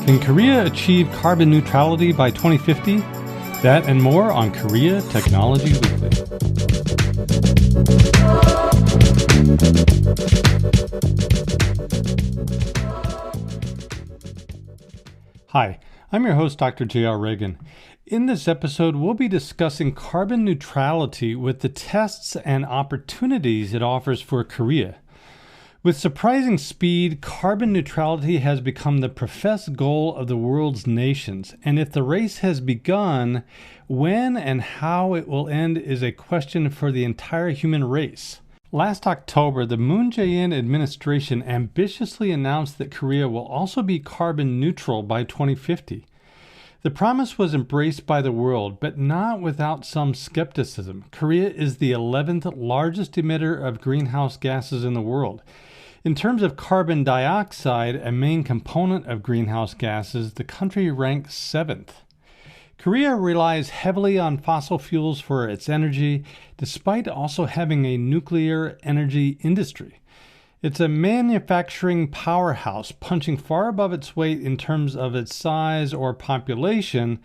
Can Korea achieve carbon neutrality by 2050? That and more on Korea Technology Weekly. Hi, I'm your host, Dr. J.R. Reagan. In this episode, we'll be discussing carbon neutrality with the tests and opportunities it offers for Korea. With surprising speed, carbon neutrality has become the professed goal of the world's nations, and if the race has begun, when and how it will end is a question for the entire human race. Last October, the Moon Jae-in administration ambitiously announced that Korea will also be carbon neutral by 2050. The promise was embraced by the world, but not without some skepticism. Korea is the 11th largest emitter of greenhouse gases in the world. In terms of carbon dioxide, a main component of greenhouse gases, the country ranks 7th. Korea relies heavily on fossil fuels for its energy, despite also having a nuclear energy industry. It's a manufacturing powerhouse, punching far above its weight in terms of its size or population,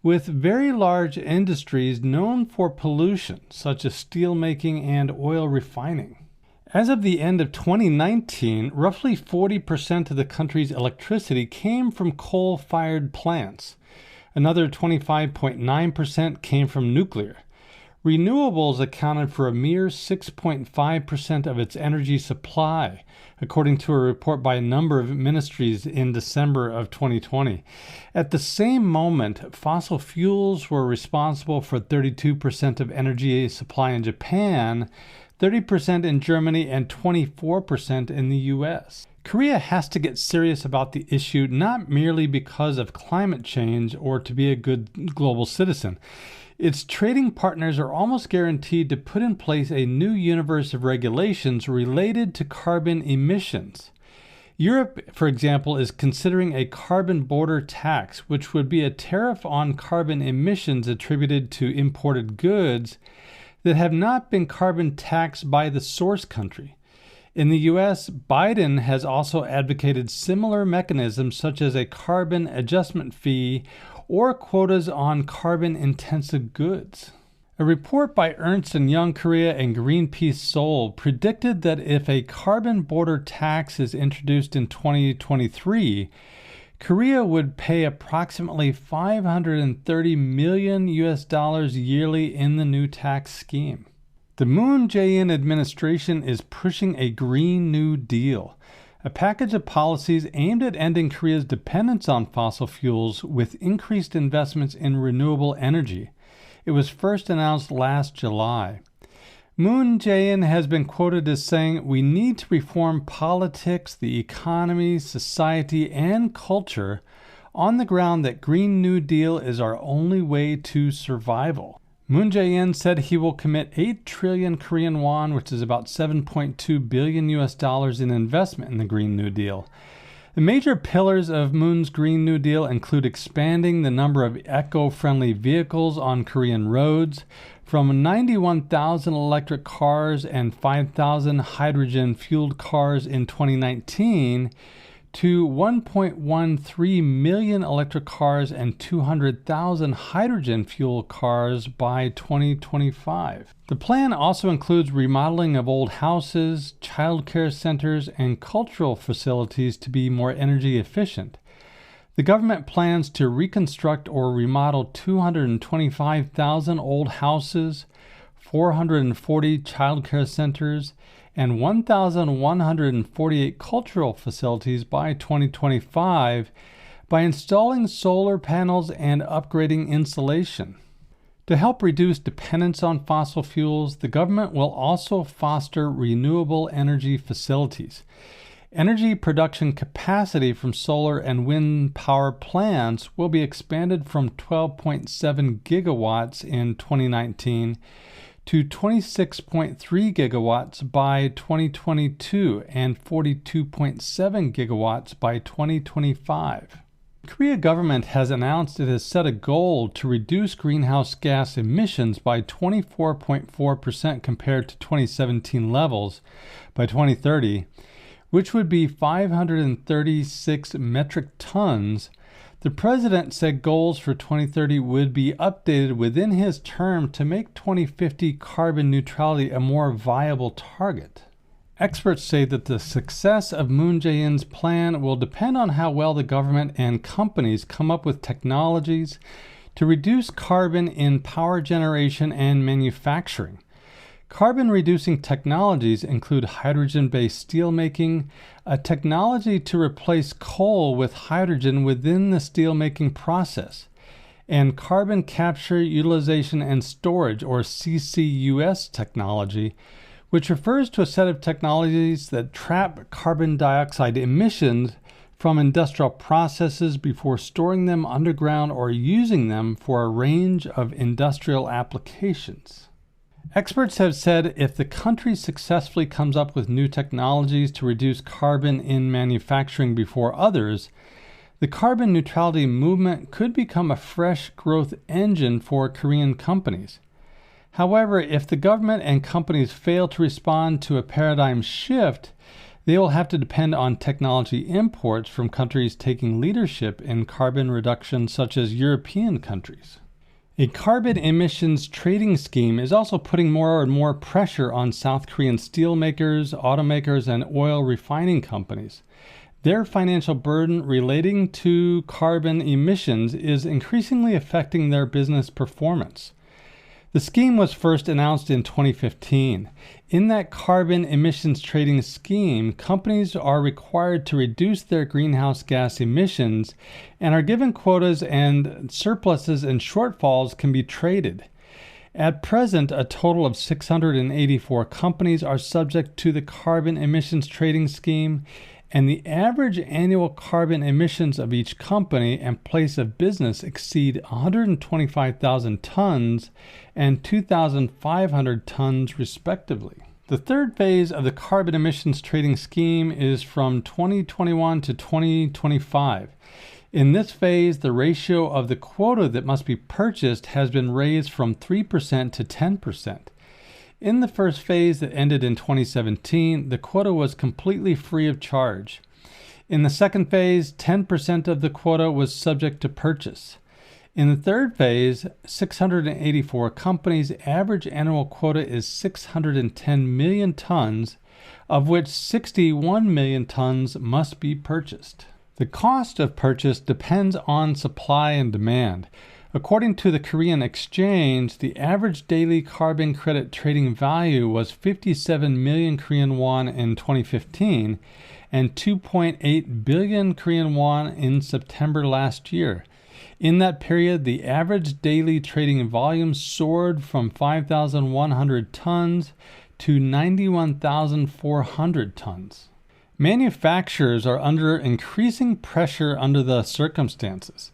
with very large industries known for pollution, such as steelmaking and oil refining. As of the end of 2019, roughly 40% of the country's electricity came from coal-fired plants. Another 25.9% came from nuclear. Renewables accounted for a mere 6.5% of its energy supply, according to a report by a number of ministries in December of 2020. At the same moment, fossil fuels were responsible for 32% of energy supply in Japan, 30% in Germany, and 24% in the U.S. Korea has to get serious about the issue not merely because of climate change or to be a good global citizen. Its trading partners are almost guaranteed to put in place a new universe of regulations related to carbon emissions. Europe, for example, is considering a carbon border tax, which would be a tariff on carbon emissions attributed to imported goods that have not been carbon taxed by the source country. In the U.S., Biden has also advocated similar mechanisms such as a carbon adjustment fee or quotas on carbon-intensive goods. A report by Ernst & Young Korea and Greenpeace Seoul predicted that if a carbon border tax is introduced in 2023, Korea would pay approximately $530 million yearly in the new tax scheme. The Moon Jae-in administration is pushing a Green New Deal, a package of policies aimed at ending Korea's dependence on fossil fuels with increased investments in renewable energy. It was first announced last July. Moon Jae-in has been quoted as saying, "We need to reform politics, the economy, society, and culture on the ground that Green New Deal is our only way to survival." Moon Jae-in said he will commit 8 trillion Korean won, which is about $7.2 billion in investment in the Green New Deal. The major pillars of Moon's Green New Deal include expanding the number of eco-friendly vehicles on Korean roads from 91,000 electric cars and 5,000 hydrogen-fueled cars in 2019 to 1.13 million electric cars and 200,000 hydrogen-fueled cars by 2025. The plan also includes remodeling of old houses, childcare centers, and cultural facilities to be more energy efficient. The government plans to reconstruct or remodel 225,000 old houses, 440 childcare centers, and 1,148 cultural facilities by 2025 by installing solar panels and upgrading insulation. To help reduce dependence on fossil fuels, the government will also foster renewable energy facilities. Energy production capacity from solar and wind power plants will be expanded from 12.7 gigawatts in 2019 to 26.3 gigawatts by 2022 and 42.7 gigawatts by 2025. The Korea government has announced it has set a goal to reduce greenhouse gas emissions by 24.4% compared to 2017 levels by 2030, which would be 536 metric tons The president said goals for 2030 would be updated within his term to make 2050 carbon neutrality a more viable target. Experts say that the success of Moon Jae-in's plan will depend on how well the government and companies come up with technologies to reduce carbon in power generation and manufacturing. Carbon-reducing technologies include hydrogen-based steelmaking, a technology to replace coal with hydrogen within the steelmaking process, and carbon capture, utilization, and storage, or CCUS technology, which refers to a set of technologies that trap carbon dioxide emissions from industrial processes before storing them underground or using them for a range of industrial applications. Experts have said if the country successfully comes up with new technologies to reduce carbon in manufacturing before others, the carbon neutrality movement could become a fresh growth engine for Korean companies. However, if the government and companies fail to respond to a paradigm shift, they will have to depend on technology imports from countries taking leadership in carbon reduction, such as European countries. A carbon emissions trading scheme is also putting more and more pressure on South Korean steelmakers, automakers, and oil refining companies. Their financial burden relating to carbon emissions is increasingly affecting their business performance. The scheme was first announced in 2015. In that carbon emissions trading scheme, companies are required to reduce their greenhouse gas emissions and are given quotas, and surpluses and shortfalls can be traded. At present, a total of 684 companies are subject to the carbon emissions trading scheme, and the average annual carbon emissions of each company and place of business exceed 125,000 tons and 2,500 tons, respectively. The third phase of the carbon emissions trading scheme is from 2021 to 2025. In this phase, the ratio of the quota that must be purchased has been raised from 3% to 10%. In the first phase that ended in 2017, the quota was completely free of charge. In the second phase, 10% of the quota was subject to purchase. In the third phase, 684 companies' average annual quota is 610 million tons, of which 61 million tons must be purchased. The cost of purchase depends on supply and demand. According to the Korean Exchange, the average daily carbon credit trading value was 57 million Korean won in 2015 and 2.8 billion Korean won in September last year. In that period, the average daily trading volume soared from 5,100 tons to 91,400 tons. Manufacturers are under increasing pressure under the circumstances.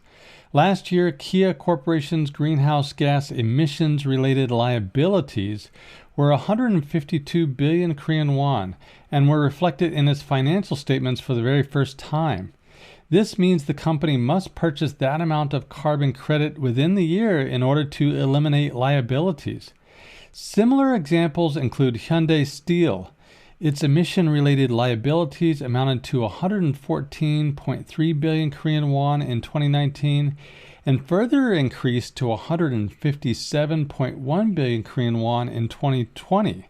Last year, Kia Corporation's greenhouse gas emissions-related liabilities were 152 billion Korean won and were reflected in its financial statements for the very first time. This means the company must purchase that amount of carbon credit within the year in order to eliminate liabilities. Similar examples include Hyundai Steel. Its emission-related liabilities amounted to 114.3 billion Korean won in 2019 and further increased to 157.1 billion Korean won in 2020.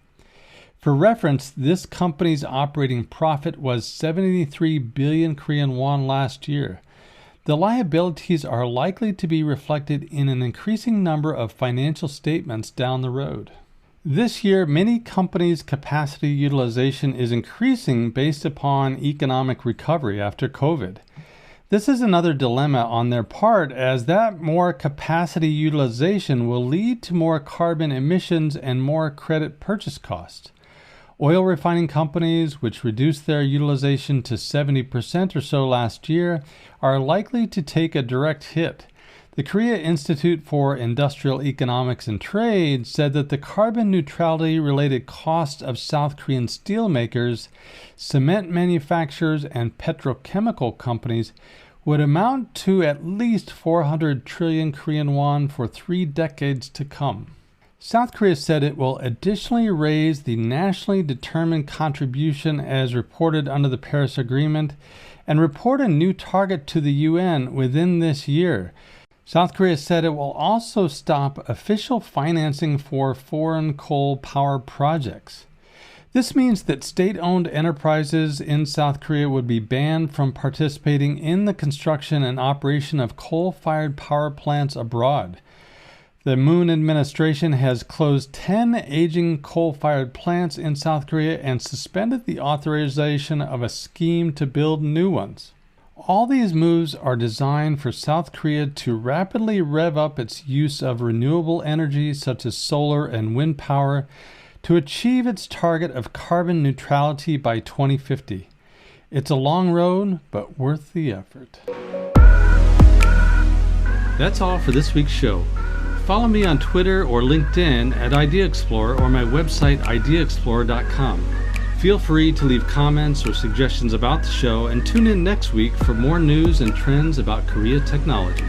For reference, this company's operating profit was 73 billion Korean won last year. The liabilities are likely to be reflected in an increasing number of financial statements down the road. This year, many companies' capacity utilization is increasing based upon economic recovery after COVID. This is another dilemma on their part, as that more capacity utilization will lead to more carbon emissions and more credit purchase costs. Oil refining companies, which reduced their utilization to 70% or so last year, are likely to take a direct hit. The Korea Institute for Industrial Economics and Trade said that the carbon neutrality-related costs of South Korean steelmakers, cement manufacturers, and petrochemical companies would amount to at least 400 trillion Korean won for 3 decades to come. South Korea said it will additionally raise the nationally determined contribution as reported under the Paris Agreement and report a new target to the UN within this year. South Korea said it will also stop official financing for foreign coal power projects. This means that state-owned enterprises in South Korea would be banned from participating in the construction and operation of coal-fired power plants abroad. The Moon administration has closed 10 aging coal-fired plants in South Korea and suspended the authorization of a scheme to build new ones. All these moves are designed for South Korea to rapidly rev up its use of renewable energy such as solar and wind power to achieve its target of carbon neutrality by 2050. It's a long road, but worth the effort. That's all for this week's show. Follow me on Twitter or LinkedIn at Idea Explorer or my website ideaexplorer.com. Feel free to leave comments or suggestions about the show and tune in next week for more news and trends about Korea technology.